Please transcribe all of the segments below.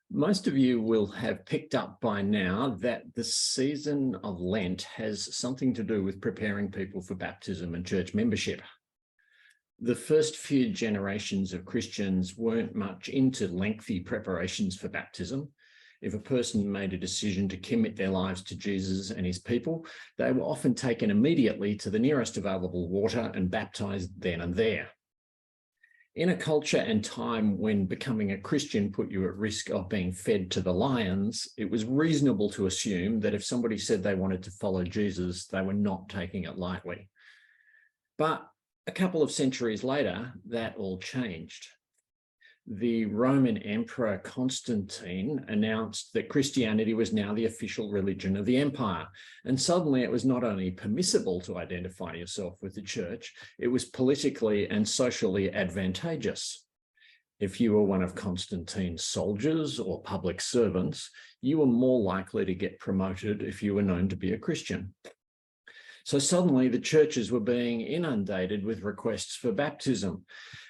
Most of you will have picked up by now that the season of Lent has something to do with preparing people for baptism and church membership. The first few generations of Christians weren't much into lengthy preparations for baptism. If a person made a decision to commit their lives to Jesus and his people, they were often taken immediately to the nearest available water and baptized then and there. In a culture and time when becoming a Christian put you at risk of being fed to the lions, it was reasonable to assume that if somebody said they wanted to follow Jesus, they were not taking it lightly. But a couple of centuries later, that all changed. The Roman Emperor Constantine announced that Christianity was now the official religion of the empire. And suddenly it was not only permissible to identify yourself with the church, it was politically and socially advantageous. If you were one of Constantine's soldiers or public servants, you were more likely to get promoted if you were known to be a Christian. So suddenly the churches were being inundated with requests for baptism.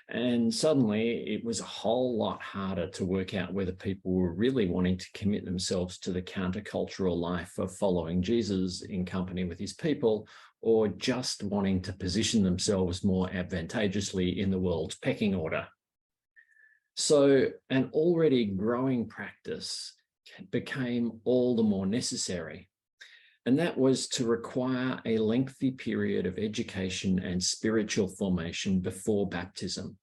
And suddenly it was a whole lot harder to work out whether people were really wanting to commit themselves to the countercultural life of following Jesus in company with his people, or just wanting to position themselves more advantageously in the world's pecking order. So an already growing practice became all the more necessary. And that was to require a lengthy period of education and spiritual formation before baptism,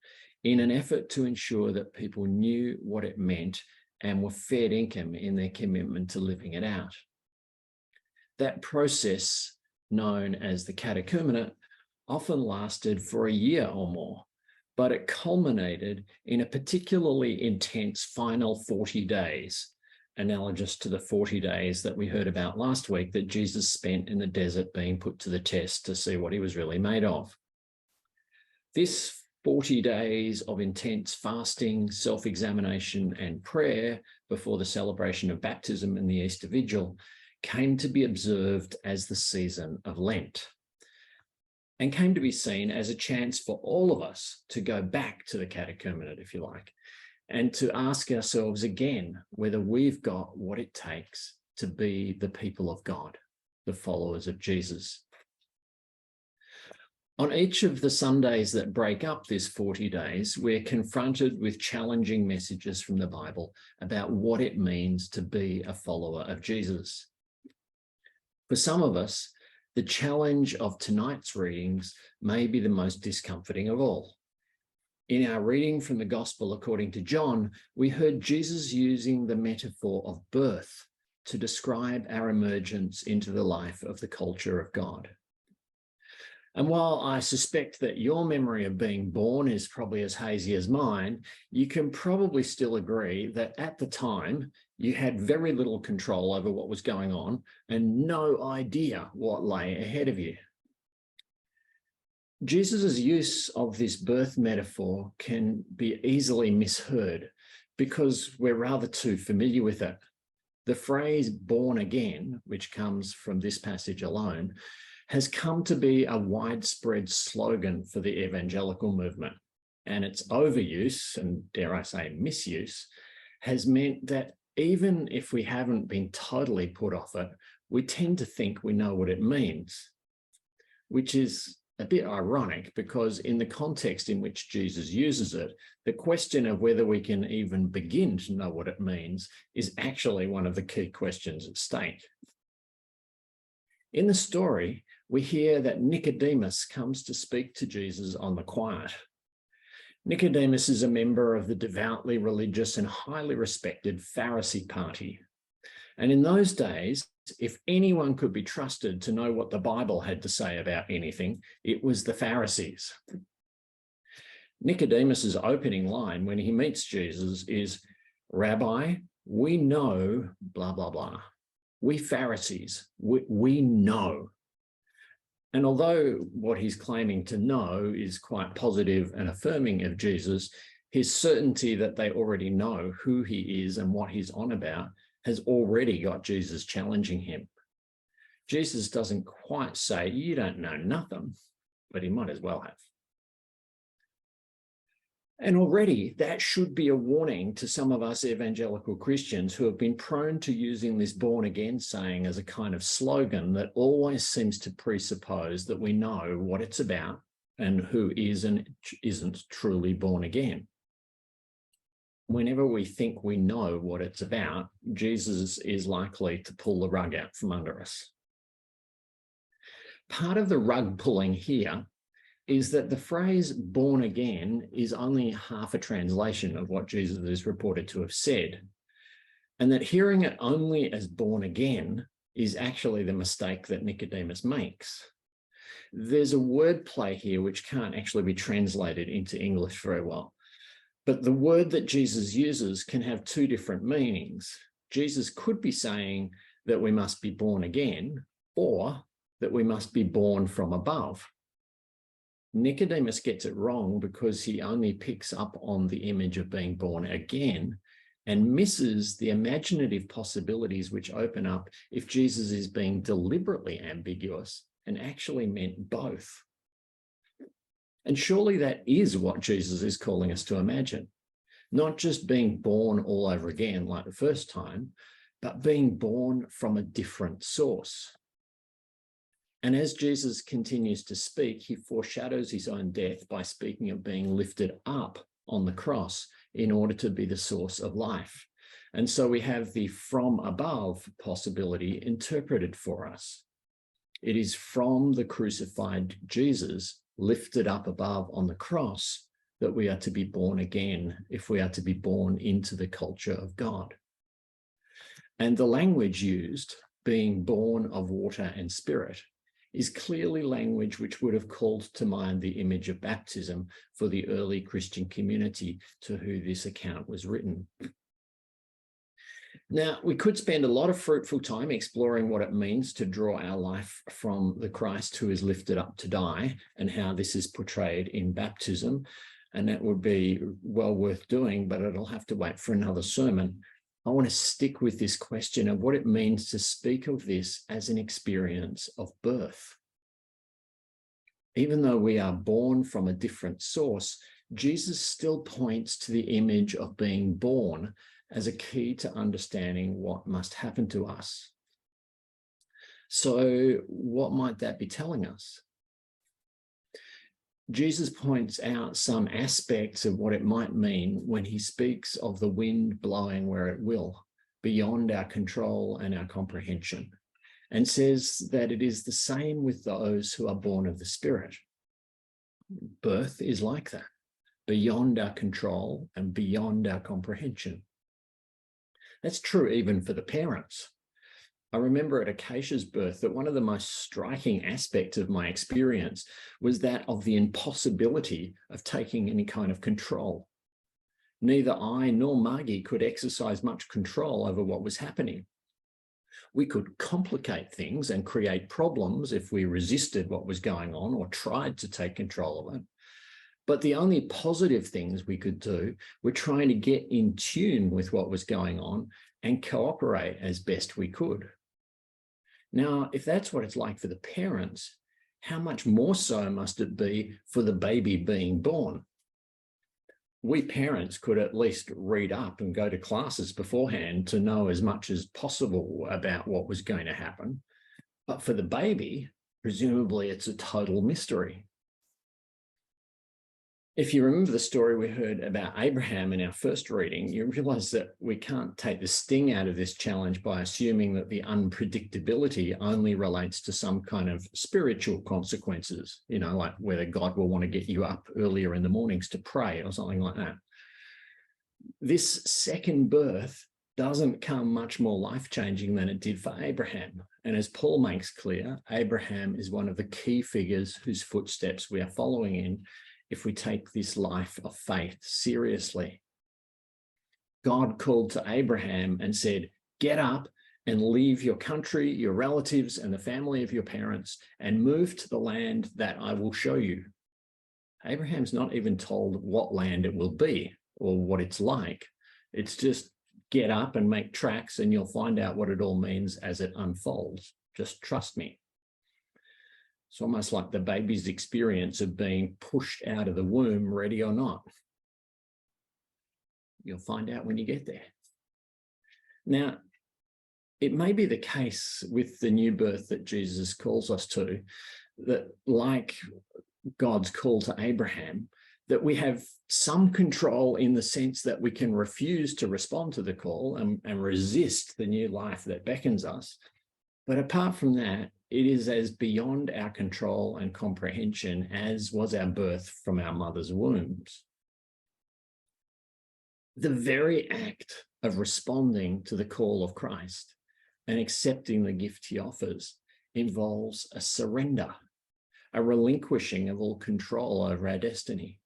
in an effort to ensure that people knew what it meant and were fair income in their commitment to living it out. That process, known as the catechumenate, often lasted for a year or more, but it culminated in a particularly intense final 40 days, analogous to the 40 days that we heard about last week that Jesus spent in the desert being put to the test to see what he was really made of. This 40 days of intense fasting, self-examination, and prayer before the celebration of baptism and the Easter Vigil came to be observed as the season of Lent, and came to be seen as a chance for all of us to go back to the catechumenate, if you like, and to ask ourselves again whether we've got what it takes to be the people of God, the followers of Jesus. On each of the Sundays that break up this 40 days, we're confronted with challenging messages from the Bible about what it means to be a follower of Jesus. For some of us, the challenge of tonight's readings may be the most discomforting of all. In our reading from the Gospel according to John, we heard Jesus using the metaphor of birth to describe our emergence into the life of the culture of God. And while I suspect that your memory of being born is probably as hazy as mine, you can probably still agree that at the time, you had very little control over what was going on and no idea what lay ahead of you. Jesus' use of this birth metaphor can be easily misheard because we're rather too familiar with it. The phrase born again, which comes from this passage alone, has come to be a widespread slogan for the evangelical movement, and its overuse, and dare I say misuse, has meant that even if we haven't been totally put off it, we tend to think we know what it means, which is a bit ironic because in the context in which Jesus uses it, the question of whether we can even begin to know what it means is actually one of the key questions at stake. In the story, we hear that Nicodemus comes to speak to Jesus on the quiet. Nicodemus is a member of the devoutly religious and highly respected Pharisee party. And in those days, if anyone could be trusted to know what the Bible had to say about anything, it was the Pharisees. Nicodemus's opening line when he meets Jesus is, "Rabbi, we know blah, blah, blah. We Pharisees, we know." And although what he's claiming to know is quite positive and affirming of Jesus, his certainty that they already know who he is and what he's on about has already got Jesus challenging him. Jesus doesn't quite say, "You don't know nothing," but he might as well have. And already that should be a warning to some of us evangelical Christians who have been prone to using this born again saying as a kind of slogan that always seems to presuppose that we know what it's about and who is and isn't truly born again. Whenever we think we know what it's about, Jesus is likely to pull the rug out from under us. Part of the rug pulling here is that the phrase born again is only half a translation of what Jesus is reported to have said, and that hearing it only as born again is actually the mistake that Nicodemus makes. There's a word play here which can't actually be translated into English very well, but the word that Jesus uses can have two different meanings. Jesus could be saying that we must be born again, or that we must be born from above. Nicodemus gets it wrong because he only picks up on the image of being born again and misses the imaginative possibilities which open up if Jesus is being deliberately ambiguous and actually meant both. And surely that is what Jesus is calling us to imagine, not just being born all over again like the first time, but being born from a different source. And as Jesus continues to speak, he foreshadows his own death by speaking of being lifted up on the cross in order to be the source of life. And so we have the from above possibility interpreted for us. It is from the crucified Jesus lifted up above on the cross that we are to be born again if we are to be born into the culture of God. And the language used, being born of water and spirit, is clearly language which would have called to mind the image of baptism for the early Christian community to who this account was written. Now, we could spend a lot of fruitful time exploring what it means to draw our life from the Christ who is lifted up to die and how this is portrayed in baptism, and that would be well worth doing, but it'll have to wait for another sermon. I want to stick with this question of what it means to speak of this as an experience of birth. Even though we are born from a different source, Jesus still points to the image of being born as a key to understanding what must happen to us. So what might that be telling us? Jesus points out some aspects of what it might mean when he speaks of the wind blowing where it will, beyond our control and our comprehension, and says that it is the same with those who are born of the Spirit. Birth is like that, beyond our control and beyond our comprehension. That's true even for the parents. I remember at Acacia's birth that one of the most striking aspects of my experience was that of the impossibility of taking any kind of control. Neither I nor Margie could exercise much control over what was happening. We could complicate things and create problems if we resisted what was going on or tried to take control of it. But the only positive things we could do were trying to get in tune with what was going on and cooperate as best we could. Now, if that's what it's like for the parents, how much more so must it be for the baby being born? We parents could at least read up and go to classes beforehand to know as much as possible about what was going to happen. But for the baby, presumably it's a total mystery. If you remember the story we heard about Abraham in our first reading, you realize that we can't take the sting out of this challenge by assuming that the unpredictability only relates to some kind of spiritual consequences, you know, like whether God will want to get you up earlier in the mornings to pray or something like that. This second birth doesn't come much more life-changing than it did for Abraham. And as Paul makes clear, Abraham is one of the key figures whose footsteps we are following in if we take this life of faith seriously. God called to Abraham and said, get up and leave your country, your relatives, and the family of your parents and move to the land that I will show you. Abraham's not even told what land it will be or what it's like. It's just get up and make tracks and you'll find out what it all means as it unfolds. Just trust me. It's almost like the baby's experience of being pushed out of the womb, ready or not. You'll find out when you get there. Now, it may be the case with the new birth that Jesus calls us to, that like God's call to Abraham, that we have some control in the sense that we can refuse to respond to the call and resist the new life that beckons us. But apart from that, it is as beyond our control and comprehension as was our birth from our mother's wombs. The very act of responding to the call of Christ and accepting the gift he offers involves a surrender, a relinquishing of all control over our destiny.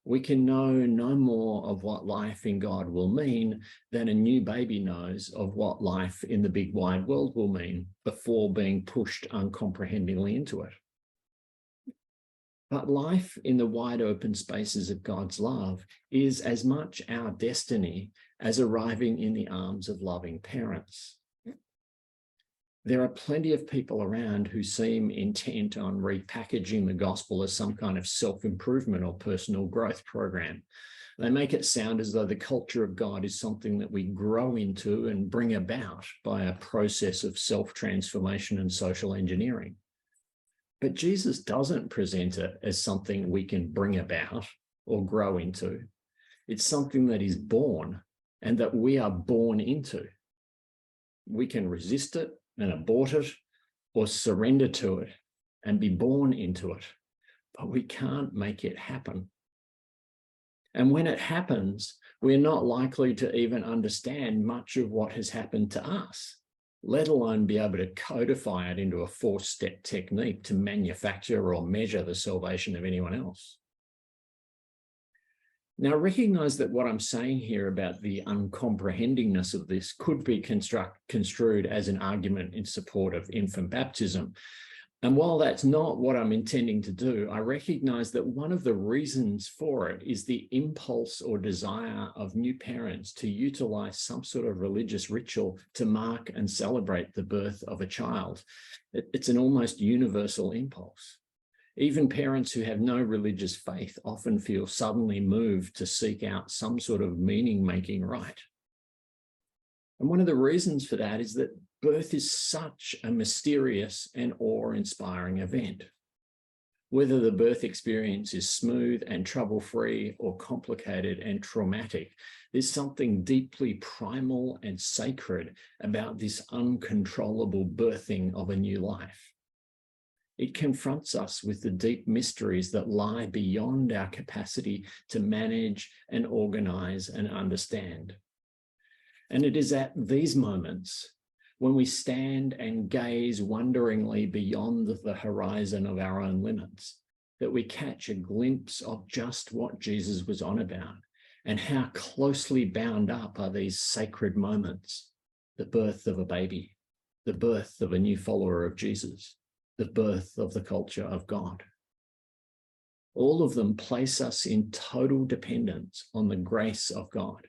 We can know no more of what life in God will mean than a new baby knows of what life in the big wide world will mean before being pushed uncomprehendingly into it. But life in the wide open spaces of God's love is as much our destiny as arriving in the arms of loving parents. There are plenty of people around who seem intent on repackaging the gospel as some kind of self-improvement or personal growth program. They make it sound as though the culture of God is something that we grow into and bring about by a process of self-transformation and social engineering. But Jesus doesn't present it as something we can bring about or grow into. It's something that is born and that we are born into. We can resist it and abort it or surrender to it and be born into it, but we can't make it happen. And when it happens, we're not likely to even understand much of what has happened to us, let alone be able to codify it into a 4-step technique to manufacture or measure the salvation of anyone else. Now, recognize that what I'm saying here about the uncomprehendingness of this could be construed as an argument in support of infant baptism. And while that's not what I'm intending to do, I recognize that one of the reasons for it is the impulse or desire of new parents to utilize some sort of religious ritual to mark and celebrate the birth of a child. It's an almost universal impulse. Even parents who have no religious faith often feel suddenly moved to seek out some sort of meaning-making rite. And one of the reasons for that is that birth is such a mysterious and awe-inspiring event. Whether the birth experience is smooth and trouble-free or complicated and traumatic, there's something deeply primal and sacred about this uncontrollable birthing of a new life. It confronts us with the deep mysteries that lie beyond our capacity to manage and organize and understand. And it is at these moments when we stand and gaze wonderingly beyond the horizon of our own limits that we catch a glimpse of just what Jesus was on about and how closely bound up are these sacred moments: the birth of a baby, the birth of a new follower of Jesus, the birth of the culture of God. All of them place us in total dependence on the grace of God.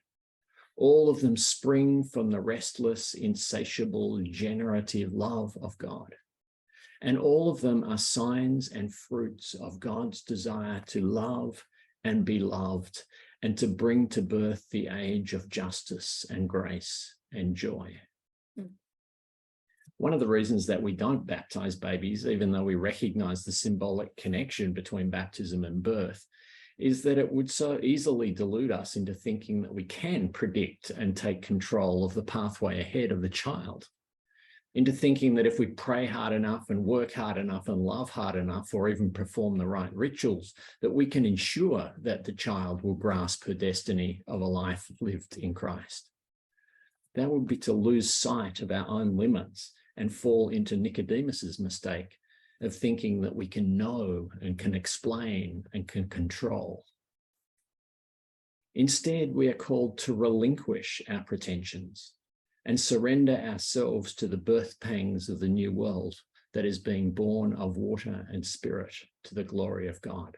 All of them spring from the restless, insatiable, generative love of God. And all of them are signs and fruits of God's desire to love and be loved and to bring to birth the age of justice and grace and joy. One of the reasons that we don't baptize babies, even though we recognize the symbolic connection between baptism and birth, is that it would so easily delude us into thinking that we can predict and take control of the pathway ahead of the child, into thinking that if we pray hard enough and work hard enough and love hard enough, or even perform the right rituals, that we can ensure that the child will grasp her destiny of a life lived in Christ. That would be to lose sight of our own limits and fall into Nicodemus's mistake of thinking that we can know and can explain and can control. Instead, we are called to relinquish our pretensions and surrender ourselves to the birth pangs of the new world that is being born of water and spirit to the glory of God.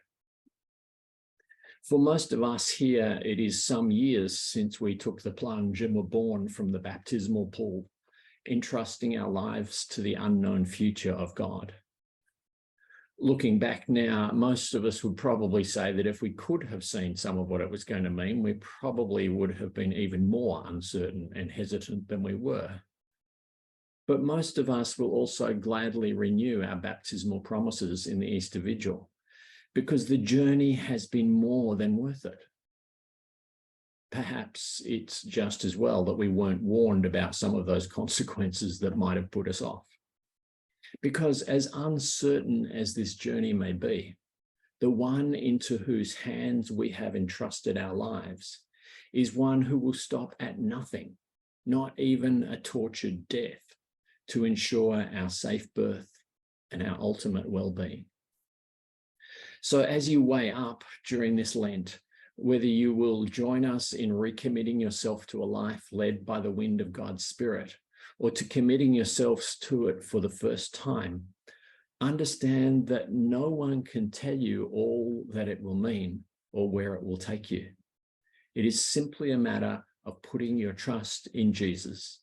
For most of us here, it is some years since we took the plunge and were born from the baptismal pool, entrusting our lives to the unknown future of God. Looking back now, most of us would probably say that if we could have seen some of what it was going to mean, we probably would have been even more uncertain and hesitant than we were. But most of us will also gladly renew our baptismal promises in the Easter Vigil, because the journey has been more than worth it. Perhaps it's just as well that we weren't warned about some of those consequences that might have put us off. Because as uncertain as this journey may be, the one into whose hands we have entrusted our lives is one who will stop at nothing, not even a tortured death, to ensure our safe birth and our ultimate well-being. So as you weigh up during this Lent, whether you will join us in recommitting yourself to a life led by the wind of God's Spirit, or to committing yourselves to it for the first time, understand that no one can tell you all that it will mean or where it will take you. It is simply a matter of putting your trust in Jesus,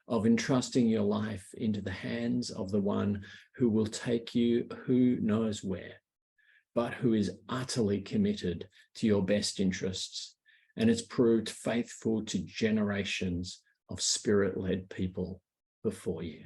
of entrusting your life into the hands of the one who will take you who knows where, but who is utterly committed to your best interests and has proved faithful to generations of Spirit-led people before you.